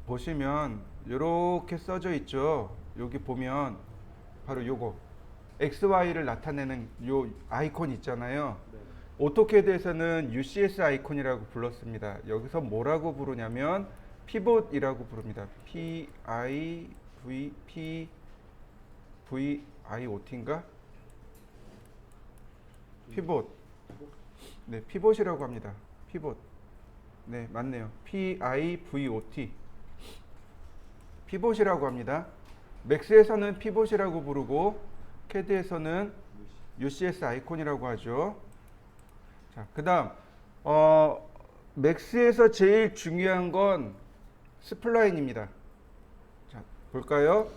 보시면 이렇게 써져 있죠. 여기 보면 바로 요거 XY를 나타내는 요 아이콘 있잖아요. 네. 오토캐드에서는 UCS 아이콘이라고 불렀습니다. 여기서 뭐라고 부르냐면 피봇이라고 부릅니다. PIVOT인가? 피봇. 네, 피봇이라고 합니다. 피봇. 네, 맞네요. PIVOT. 피봇이라고 합니다. 맥스에서는 피봇이라고 부르고 캐드에서는 UCS 아이콘이라고 하죠. 자, 그다음 맥스에서 제일 중요한 건 스플라인입니다. 자, 볼까요?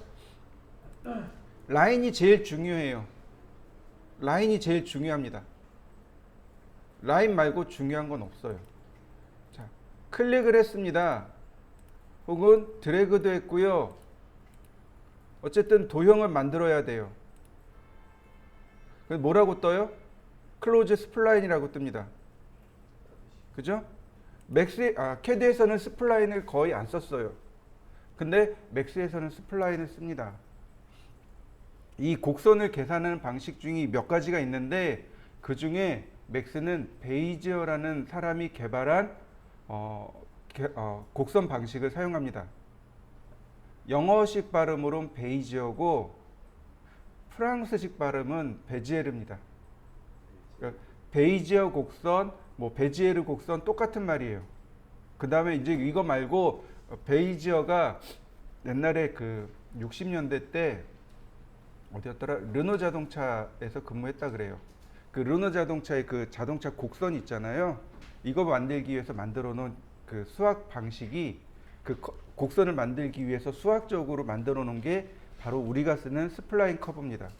라인이 제일 중요해요. 라인이 제일 중요합니다. 라인 말고 중요한 건 없어요. 자, 클릭을 했습니다. 혹은 드래그도 했고요. 어쨌든 도형을 만들어야 돼요. 뭐라고 떠요? 클로즈 스플라인이라고 뜹니다. 그죠? 캐드에서는 스플라인을 거의 안 썼어요. 근데 맥스에서는 스플라인을 씁니다. 이 곡선을 계산하는 방식 중에 몇 가지가 있는데 그 중에 맥스는 베이지어라는 사람이 개발한 곡선 방식을 사용합니다. 영어식 발음으로는 베이지어고 프랑스식 발음은 베지에르입니다. 그러니까 베이지어 곡선, 베지에르 곡선 똑같은 말이에요. 그 다음에 이제 이거 말고 베이지어가 옛날에 그 60년대 때 어디였더라? 르노 자동차에서 근무했다 그래요. 그 르노 자동차의 그 자동차 곡선 있잖아요. 이거 만들기 위해서 만들어 놓은 그 수학 방식이 그 곡선을 만들기 위해서 수학적으로 만들어 놓은 게 바로 우리가 쓰는 스플라인 커브입니다.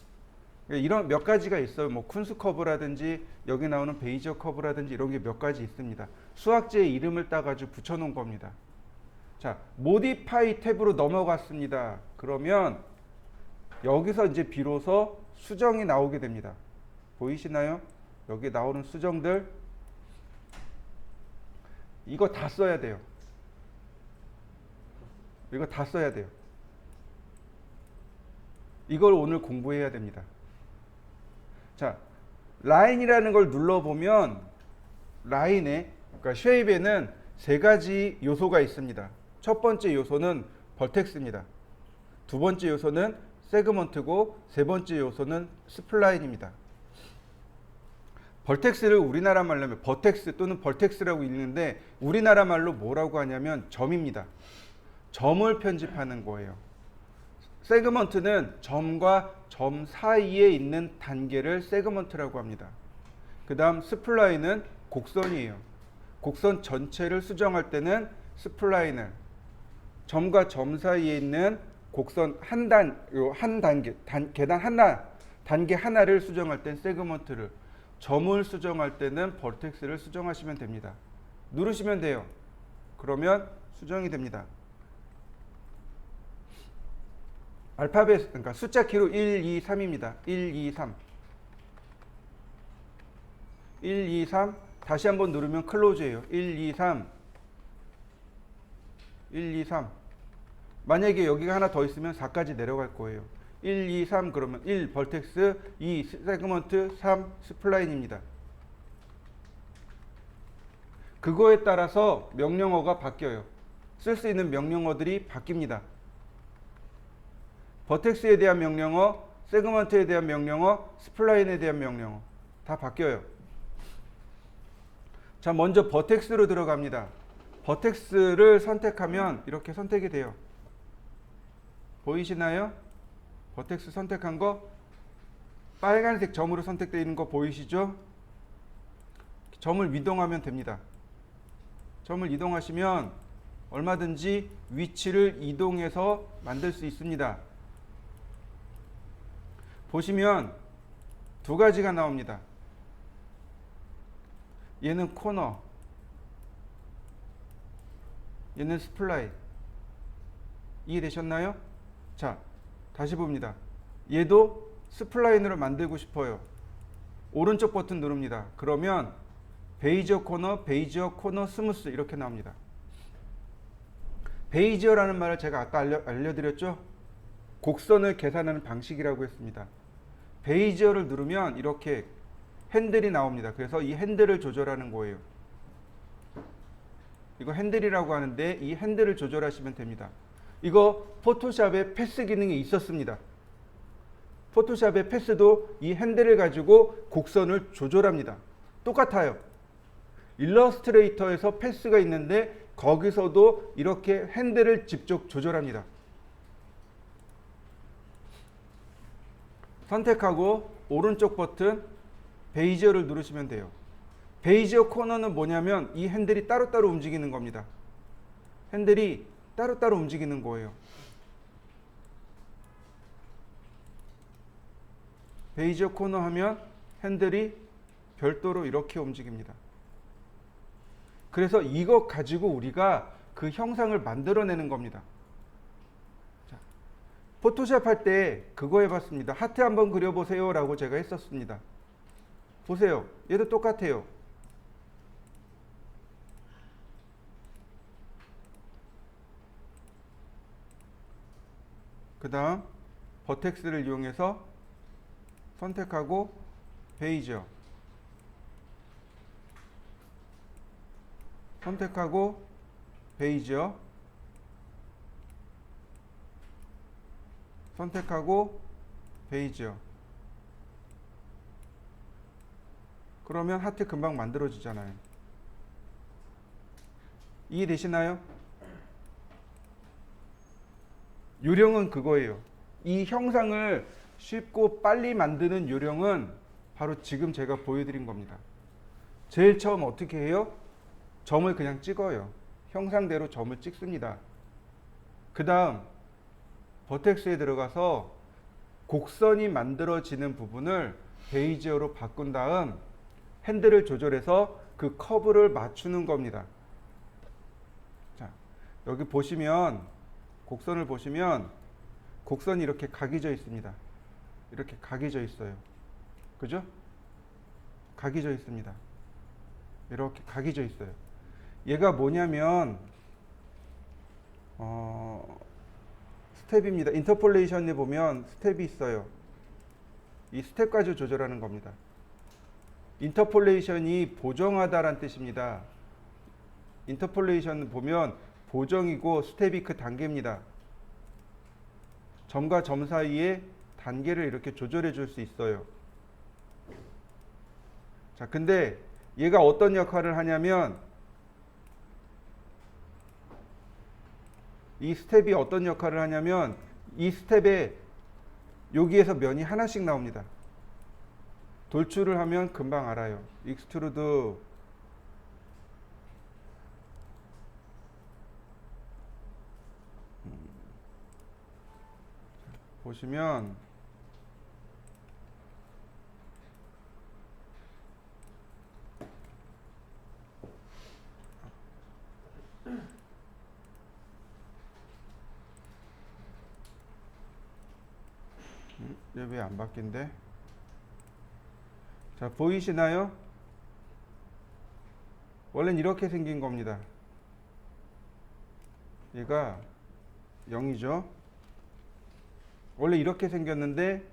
이런 몇 가지가 있어요. 쿤스 커브라든지 여기 나오는 베이지어 커브라든지 이런 게 몇 가지 있습니다. 수학자의 이름을 따가지고 붙여놓은 겁니다. 자, 모디파이 탭으로 넘어갔습니다. 그러면 여기서 이제 비로소 수정이 나오게 됩니다. 보이시나요? 여기 나오는 수정들 이거 다 써야 돼요. 이거 다 써야 돼요. 이걸 오늘 공부해야 됩니다. 자, 라인이라는 걸 눌러보면 라인에, 그러니까 쉐입에는 세 가지 요소가 있습니다. 첫 번째 요소는 벌텍스입니다. 두 번째 요소는 세그먼트고 세 번째 요소는 스플라인입니다. 벌텍스를 우리나라 말로 하면 버텍스 또는 벌텍스라고 읽는데 우리나라 말로 뭐라고 하냐면 점입니다. 점을 편집하는 거예요. 세그먼트는 점과 점 사이에 있는 단계를 세그먼트라고 합니다. 그 다음 스플라인은 곡선이에요. 곡선 전체를 수정할 때는 스플라인을, 점과 점 사이에 있는 곡선 한 단계, 계단 하나, 단계 하나를 수정할 땐 세그먼트를, 점을 수정할 때는 벌텍스를 수정하시면 됩니다. 누르시면 돼요. 그러면 수정이 됩니다. 알파벳, 그러니까 숫자 키로 1, 2, 3입니다. 1, 2, 3. 1, 2, 3. 다시 한번 누르면 클로즈예요. 1, 2, 3. 1, 2, 3. 만약에 여기가 하나 더 있으면 4까지 내려갈 거예요. 1, 2, 3 그러면 1 벌텍스, 2 세그먼트, 3 스플라인입니다. 그거에 따라서 명령어가 바뀌어요. 쓸 수 있는 명령어들이 바뀝니다. 버텍스에 대한 명령어, 세그먼트에 대한 명령어, 스플라인에 대한 명령어 다 바뀌어요. 자, 먼저 버텍스로 들어갑니다. 버텍스를 선택하면 이렇게 선택이 돼요. 보이시나요? 버텍스 선택한 거 빨간색 점으로 선택되어 있는 거 보이시죠? 점을 이동하면 됩니다. 점을 이동하시면 얼마든지 위치를 이동해서 만들 수 있습니다. 보시면 두 가지가 나옵니다. 얘는 코너, 얘는 스플라인. 이해되셨나요? 자, 다시 봅니다. 얘도 스플라인으로 만들고 싶어요. 오른쪽 버튼 누릅니다. 그러면 베이지어 코너, 스무스 이렇게 나옵니다. 베이지어라는 말을 제가 아까 알려드렸죠? 곡선을 계산하는 방식이라고 했습니다. 베이지어를 누르면 이렇게 핸들이 나옵니다. 그래서 이 핸들을 조절하는 거예요. 이거 핸들이라고 하는데 이 핸들을 조절하시면 됩니다. 이거 포토샵에 패스 기능이 있었습니다. 포토샵의 패스도 이 핸들을 가지고 곡선을 조절합니다. 똑같아요. 일러스트레이터에서 패스가 있는데 거기서도 이렇게 핸들을 직접 조절합니다. 선택하고 오른쪽 버튼 베이지어를 누르시면 돼요. 베이지어 코너는 뭐냐면 이 핸들이 따로따로 움직이는 겁니다. 핸들이 따로따로 움직이는 거예요. 베이지어 코너 하면 핸들이 별도로 이렇게 움직입니다. 그래서 이거 가지고 우리가 그 형상을 만들어내는 겁니다. 자, 포토샵 할 때 그거 해봤습니다. 하트 한번 그려보세요 라고 제가 했었습니다. 보세요. 얘도 똑같아요. 그 다음 버텍스를 이용해서 선택하고 베이지어 선택하고 베이지어 선택하고 베이지어 그러면 하트 금방 만들어지잖아요. 이해되시나요? 요령은 그거예요. 이 형상을 쉽고 빨리 만드는 요령은 바로 지금 제가 보여드린 겁니다. 제일 처음 어떻게 해요? 점을 그냥 찍어요. 형상대로 점을 찍습니다. 그 다음 버텍스에 들어가서 곡선이 만들어지는 부분을 베이지어로 바꾼 다음 핸들을 조절해서 그 커브를 맞추는 겁니다. 자, 여기 보시면 곡선을 보시면 곡선이 이렇게 각이져 있습니다. 이렇게 각이져 있어요. 그죠? 각이져 있습니다. 이렇게 각이져 있어요. 얘가 뭐냐면 스텝입니다. 인터폴레이션에 보면 스텝이 있어요. 이 스텝 가지고 조절하는 겁니다. 인터폴레이션이 보정하다란 뜻입니다. 인터폴레이션 보면 보정이고 스텝이 그 단계입니다. 점과 점 사이에 단계를 이렇게 조절해 줄 수 있어요. 자, 근데 얘가 어떤 역할을 하냐면 이 스텝이 어떤 역할을 하냐면 이 스텝에 여기에서 면이 하나씩 나옵니다. 돌출을 하면 금방 알아요. 익스트루드 보시면 얘 왜 안 바뀐대? 자, 보이시나요? 원래는 이렇게 생긴 겁니다. 얘가 0이죠. 원래 이렇게 생겼는데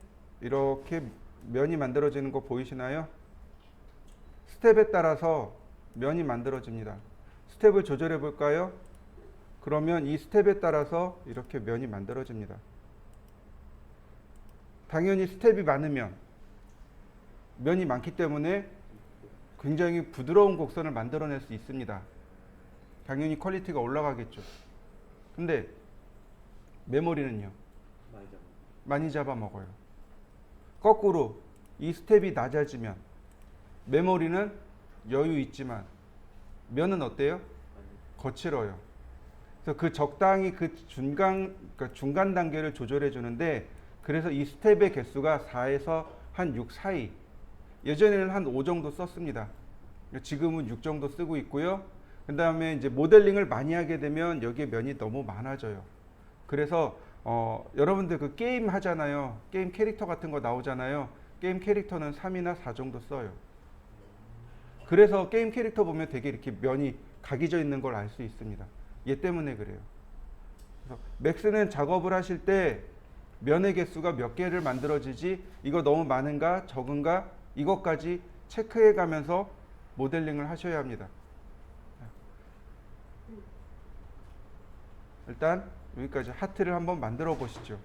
이렇게 면이 만들어지는 거 보이시나요? 스텝에 따라서 면이 만들어집니다. 스텝을 조절해 볼까요? 그러면 이 스텝에 따라서 이렇게 면이 만들어집니다. 당연히 스텝이 많으면 면이 많기 때문에 굉장히 부드러운 곡선을 만들어낼 수 있습니다. 당연히 퀄리티가 올라가겠죠. 근데 메모리는요? 많이 잡아먹어요. 거꾸로 이 스텝이 낮아지면 메모리는 여유 있지만 면은 어때요? 거칠어요. 그래서 그 적당히 그 중간 단계를 조절해 주는데 그래서 이 스텝의 개수가 4에서 한 6 사이. 예전에는 한 5 정도 썼습니다. 지금은 6 정도 쓰고 있고요. 그 다음에 이제 모델링을 많이 하게 되면 여기에 면이 너무 많아져요. 그래서 여러분들 그 게임 하잖아요. 게임 캐릭터 같은 거 나오잖아요. 게임 캐릭터는 3이나 4 정도 써요. 그래서 게임 캐릭터 보면 되게 이렇게 면이 각이져 있는 걸 알 수 있습니다. 얘 때문에 그래요. 맥스는 작업을 하실 때 면의 개수가 몇 개를 만들어지지, 이거 너무 많은가 적은가 이것까지 체크해 가면서 모델링을 하셔야 합니다. 일단 여기까지 하트를 한번 만들어 보시죠.